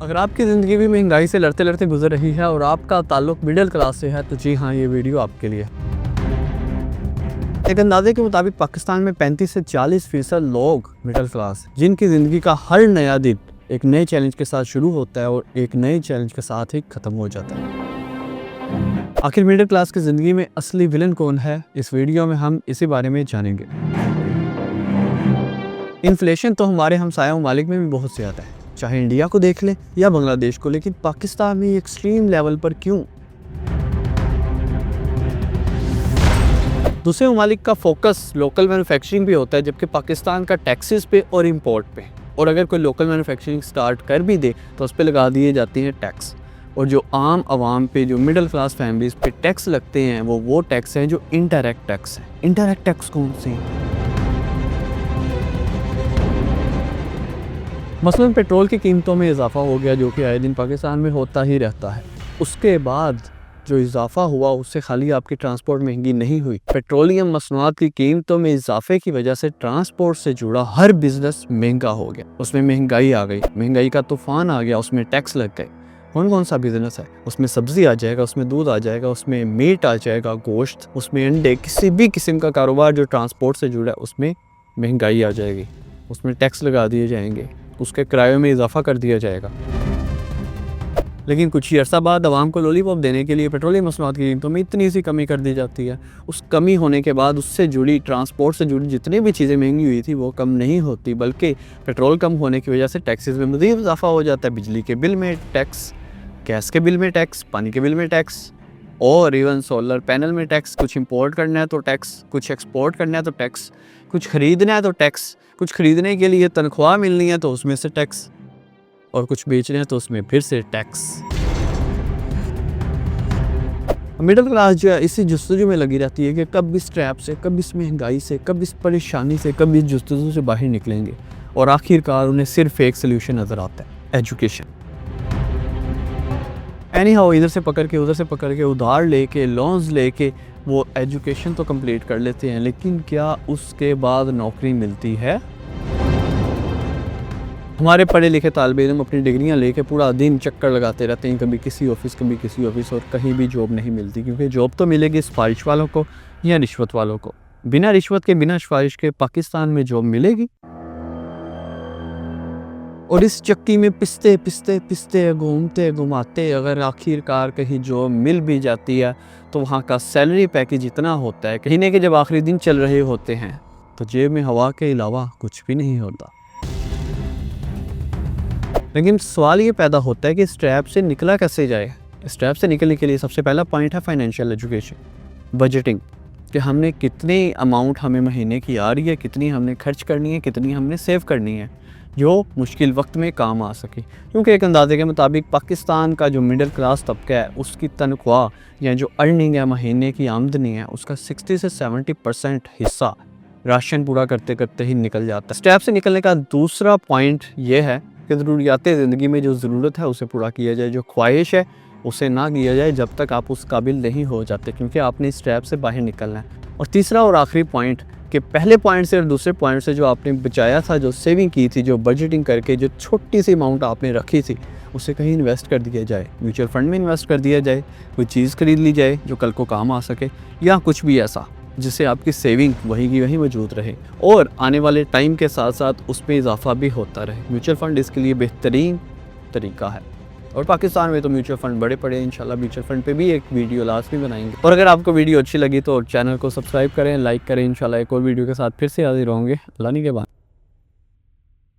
अगर आपकी ज़िंदगी भी महंगाई से लड़ते लड़ते गुजर रही है और आपका ताल्लुक मिडिल क्लास से है तो जी हाँ, ये वीडियो आपके लिए। एक अंदाजे के मुताबिक पाकिस्तान में 35 से 40% लोग मिडिल क्लास हैं, जिनकी ज़िंदगी का हर नया दिन एक नए चैलेंज के साथ शुरू होता है और एक नए चैलेंज के साथ ही ख़त्म हो जाता है। आखिर मिडिल क्लास की ज़िंदगी में असली विलन कौन है, इस वीडियो में हम इसी बारे में जानेंगे। इन्फ्लेशन तो हमारे हमसाया ममालिक में भी बहुत ज़्यादा है, चाहे इंडिया को देख ले या बांग्लादेश को, लेकिन पाकिस्तान में एक्सट्रीम लेवल पर क्यों? दूसरे ममालिक का फोकस लोकल मैन्युफैक्चरिंग पे होता है, जबकि पाकिस्तान का टैक्सेस पे और इंपोर्ट पे। और अगर कोई लोकल मैन्युफैक्चरिंग स्टार्ट कर भी दे तो उस पर लगा दिए जाती हैं टैक्स। और जो आम आवाम पे, जो मिडिल क्लास फैमिलीज़ पे टैक्स लगते हैं वो टैक्स हैं जो इनडायरेक्ट टैक्स हैं। इनडायरेक्ट टैक्स कौन से हैं? मसलन पेट्रोल की कीमतों में इजाफा हो गया, जो कि आए दिन पाकिस्तान में होता ही रहता है। उसके बाद जो इजाफा हुआ उससे खाली आपकी ट्रांसपोर्ट महंगी नहीं हुई, पेट्रोलियम मसनूआत की कीमतों में इजाफे की वजह से ट्रांसपोर्ट से जुड़ा हर बिजनेस महंगा हो गया। उसमें महंगाई आ गई, महंगाई का तूफान आ गया, उसमें टैक्स लग गए। कौन सा बिजनेस है? उसमें सब्जी आ जाएगा, उसमें दूध आ जाएगा, उसमें मीट आ जाएगा, गोश्त, उसमें अंडे, किसी भी किस्म का कारोबार जो ट्रांसपोर्ट से जुड़ा है उसमें महंगाई आ जाएगी, उसमें टैक्स लगा दिए जाएंगे, उसके किराए में इजाफा कर दिया जाएगा। लेकिन कुछ ही अर्सा बाद आवाम को लॉलीपॉप देने के लिए पेट्रोलियम मसनूआत की कीमतों में इतनी सी कमी कर दी जाती है। उस कमी होने के बाद उससे जुड़ी ट्रांसपोर्ट से जुड़ी जितनी भी चीज़ें महंगी हुई थी वो कम नहीं होती, बल्कि पेट्रोल कम होने की वजह से टैक्सेस में मज़ीद इजाफा हो जाता है। बिजली के बिल में टैक्स, गैस के बिल में टैक्स, पानी के बिल में टैक्स, और इवन सोलर पैनल में टैक्स। कुछ इंपोर्ट करना है तो टैक्स, कुछ एक्सपोर्ट करना है तो टैक्स, कुछ ख़रीदना है तो टैक्स, कुछ ख़रीदने के लिए तनख्वाह मिलनी है तो उसमें से टैक्स, और कुछ बेचना है तो उसमें फिर से टैक्स। मिडिल क्लास जो है इसी जुस्तजू में लगी रहती है कि कब इस ट्रैप से, कब इस महंगाई से, कब इस परेशानी से, कब इस जुस्तजू से बाहर निकलेंगे। और आखिरकार उन्हें सिर्फ एक सोल्यूशन नज़र आता है, एजुकेशन। एनीहाउ इधर से पकड़ के उधर से पकड़ के उधार लेके, लोन्स लेके वो एजुकेशन तो कंप्लीट कर लेते हैं, लेकिन क्या उसके बाद नौकरी मिलती है? हमारे पढ़े लिखे तालिब इल्म अपनी डिग्रियां लेके पूरा दिन चक्कर लगाते रहते हैं, कभी किसी ऑफिस कभी किसी ऑफिस, और कहीं भी जॉब नहीं मिलती। क्योंकि जॉब तो मिलेगी सिफारिश वालों को या रिश्वत वालों को। बिना रिश्वत के, बिना सिफारिश के पाकिस्तान में जॉब मिलेगी? और इस चक्की में पिसते पिसते पिसते, घूमते घुमाते अगर आखिरकार कहीं जॉब मिल भी जाती है तो वहाँ का सैलरी पैकेज इतना होता है, महीने के जब आखिरी दिन चल रहे होते हैं तो जेब में हवा के अलावा कुछ भी नहीं होता। लेकिन सवाल ये पैदा होता है कि इस ट्रैप से निकला कैसे जाए। इस ट्रैप से निकलने के लिए सबसे पहला पॉइंट है फाइनेंशियल एजुकेशन, बजटिंग, कि हमने कितनी अमाउंट हमें महीने की आ रही है, कितनी हमने खर्च करनी है, कितनी हमने सेव करनी है, जो मुश्किल वक्त में काम आ सके। क्योंकि एक अंदाजे के मुताबिक पाकिस्तान का जो मिडिल क्लास तबका है उसकी तनख्वाह या जो अर्निंग है, महीने की आमदनी है, उसका 60 से 70% हिस्सा राशन पूरा करते करते ही निकल जाता है। स्टेप से निकलने का दूसरा पॉइंट ये है कि ज़रूरियात ज़िंदगी में जो ज़रूरत है उसे पूरा किया जाए, जो ख्वाहिश है उसे ना किया जाए जब तक आप उस काबिल नहीं हो जाते, क्योंकि आपने इस ट्रैप से बाहर निकलना है। और तीसरा और आखिरी पॉइंट कि पहले पॉइंट से और दूसरे पॉइंट से जो आपने बचाया था, जो सेविंग की थी, जो बजटिंग करके जो छोटी सी अमाउंट आपने रखी थी, उसे कहीं इन्वेस्ट कर दिया जाए, म्यूचुअल फंड में इन्वेस्ट कर दिया जाए, कोई चीज़ खरीद ली जाए जो कल को काम आ सके, या कुछ भी ऐसा जिससे आपकी सेविंग वहीं की वहीं मौजूद रहे और आने वाले टाइम के साथ साथ उसमें इजाफा भी होता रहे। म्यूचुअल फ़ंड इसके लिए बेहतरीन तरीका है। और पाकिस्तान में तो म्यूचुअल फ़ंड बड़े पड़े हैं, इंशाल्लाह म्यूचुअल फ़ंड पे भी एक वीडियो लाजमी बनाएंगे। और अगर आपको वीडियो अच्छी लगी तो चैनल को सब्सक्राइब करें, लाइक करें। इंशाल्लाह एक और वीडियो के साथ फिर से हाजिर होंगे। अल्लाह के बाद।